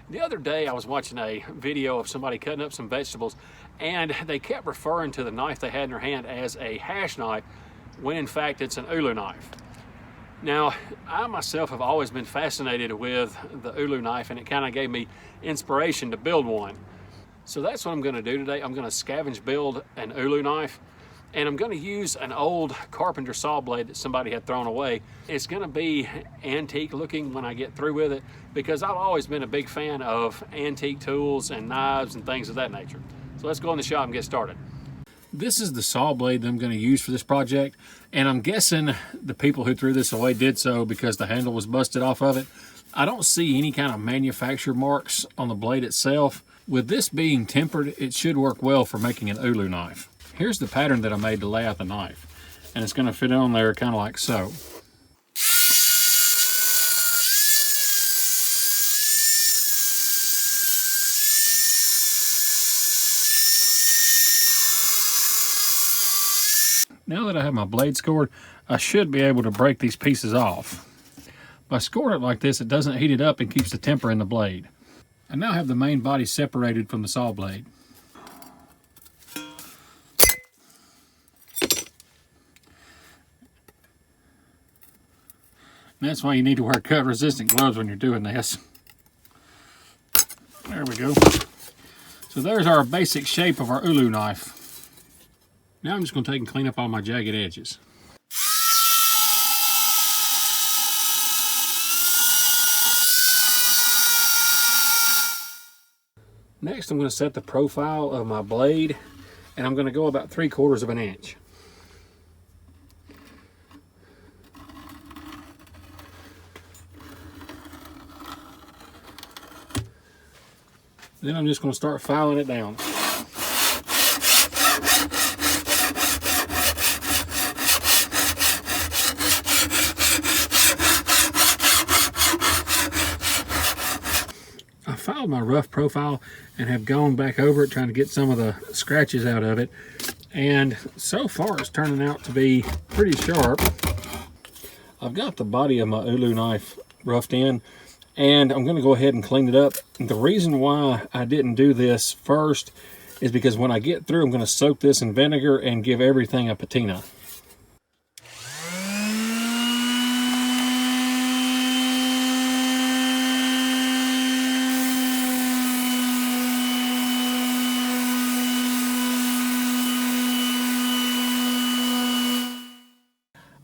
The other day I was watching a video of somebody cutting up some vegetables, and they kept referring to the knife they had in their hand as a hash knife when in fact it's an Ulu knife. Now, I myself have always been fascinated with the Ulu knife, and it kind of gave me inspiration to build one. So that's what I'm going to do today. I'm going to scavenge build an Ulu knife, and I'm going to use an old carpenter saw blade that somebody had thrown away. It's going to be antique looking when I get through with it, because I've always been a big fan of antique tools and knives and things of that nature. So let's go in the shop and get started. This is the saw blade that I'm going to use for this project, and I'm guessing the people who threw this away did so because the handle was busted off of it. I don't see any kind of manufacturer marks on the blade itself. With this being tempered, it should work well for making an Ulu knife. Here's the pattern that I made to lay out the knife, and it's going to fit on there kind of like so. Now that I have my blade scored, I should be able to break these pieces off. By scoring it like this, it doesn't heat it up and keeps the temper in the blade. I now have the main body separated from the saw blade. And that's why you need to wear cut-resistant gloves when you're doing this. There we go. So there's our basic shape of our Ulu knife. Now I'm just going to take and clean up all my jagged edges. Next, I'm going to set the profile of my blade, and I'm going to go about 3/4 of an inch. Then I'm just going to start filing it down. I filed my rough profile and have gone back over it trying to get some of the scratches out of it, and so far it's turning out to be pretty sharp. I've got the body of my Ulu knife roughed in, and I'm going to go ahead and clean it up. And the reason why I didn't do this first is because when I get through, I'm going to soak this in vinegar and give everything a patina.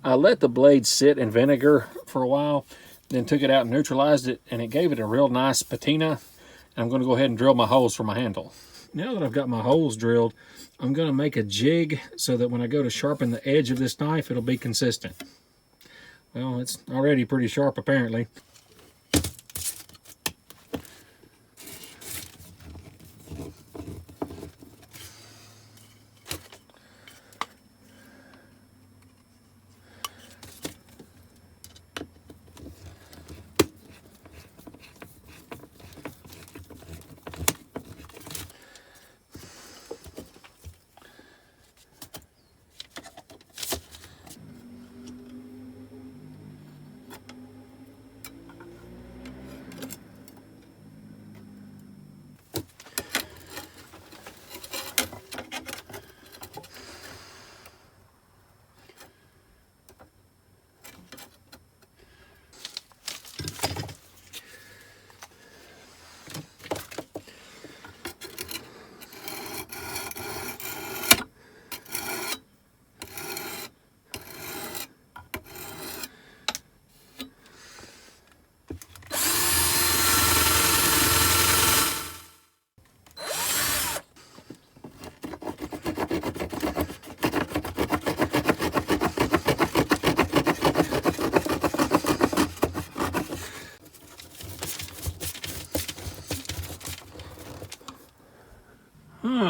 I let the blade sit in vinegar for a while, then took it out and neutralized it, and it gave it a real nice patina. I'm going to go ahead and drill my holes for my handle. Now that I've got my holes drilled, I'm going to make a jig so that when I go to sharpen the edge of this knife, it'll be consistent. Well, it's already pretty sharp apparently.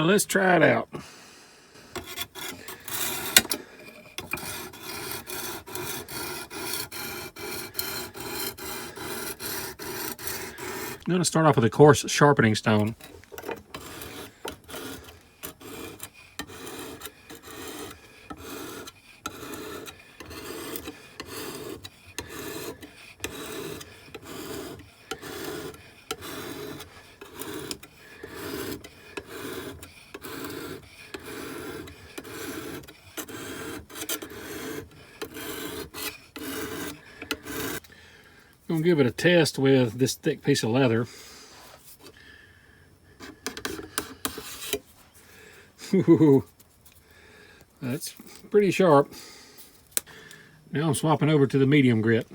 Let's try it out. I'm going to start off with a coarse sharpening stone. Gonna give it a test with this thick piece of leather. Ooh, that's pretty sharp. Now I'm swapping over to the medium grit.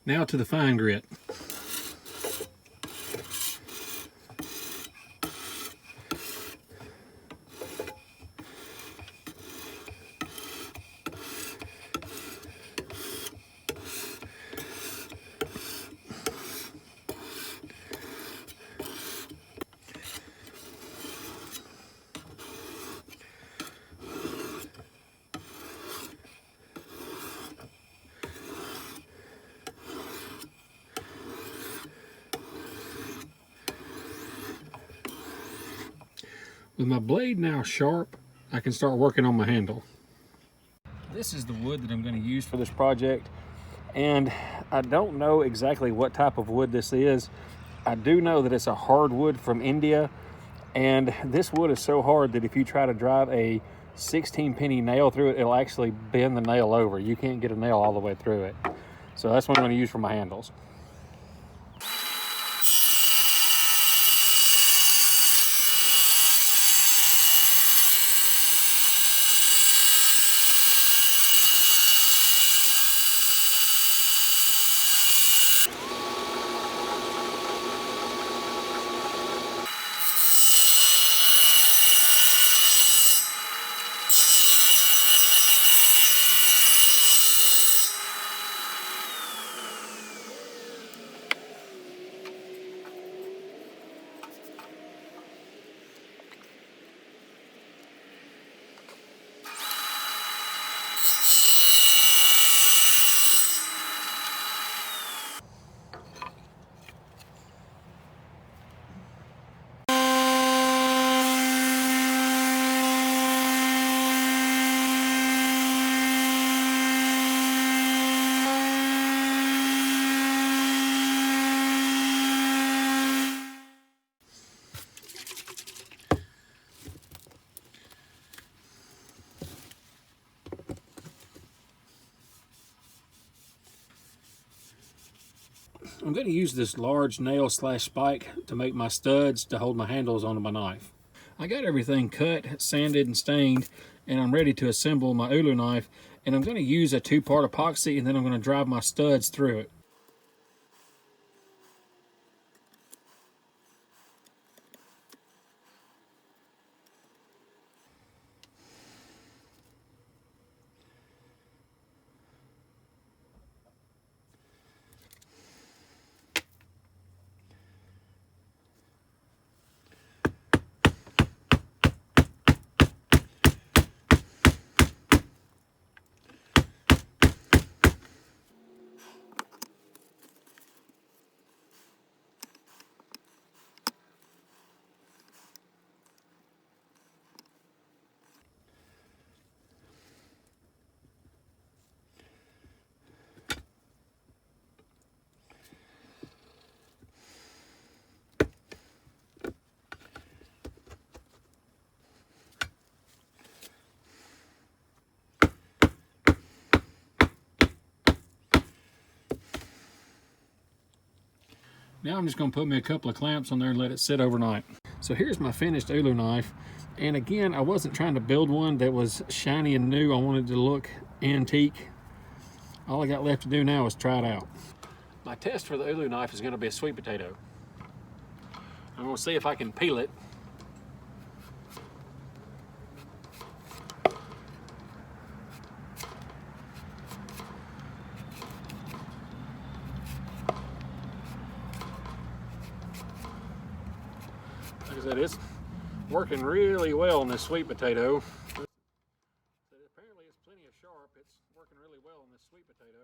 Now to the fine grit. With my blade now sharp, I can start working on my handle. This is the wood that I'm going to use for this project, and I don't know exactly what type of wood this is. I do know that it's a hardwood from India, and this wood is so hard that if you try to drive a 16-penny nail through it, it'll actually bend the nail over. You can't get a nail all the way through it. So that's what I'm going to use for my handles. I'm going to use this large nail slash spike to make my studs to hold my handles onto my knife. I got everything cut, sanded, and stained, and I'm ready to assemble my Ulu knife. And I'm going to use a 2-part epoxy, and then I'm going to drive my studs through it. Now I'm just going to put me a couple of clamps on there and let it sit overnight. So here's my finished Ulu knife. And again, I wasn't trying to build one that was shiny and new. I wanted it to look antique. All I got left to do now is try it out. My test for the Ulu knife is going to be a sweet potato. I'm going to see if I can peel it. Like I said, it's working really well on this sweet potato. Apparently it's plenty of sharp. It's working really well on this sweet potato.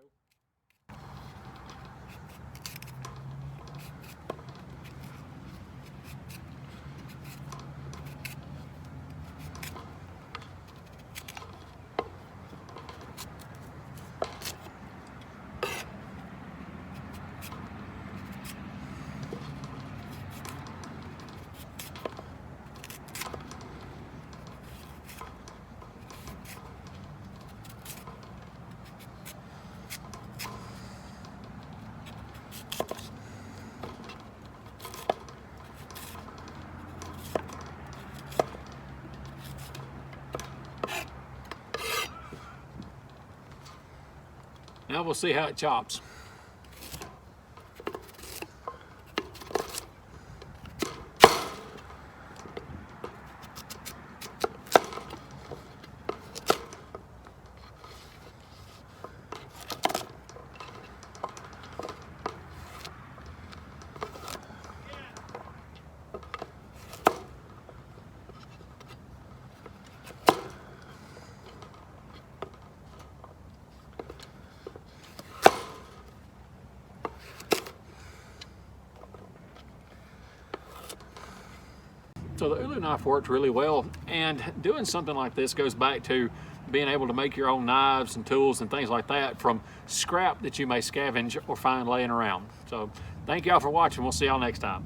Now we'll see how it chops. So the Ulu knife works really well, and doing something like this goes back to being able to make your own knives and tools and things like that from scrap that you may scavenge or find laying around. So thank y'all for watching. We'll see y'all next time.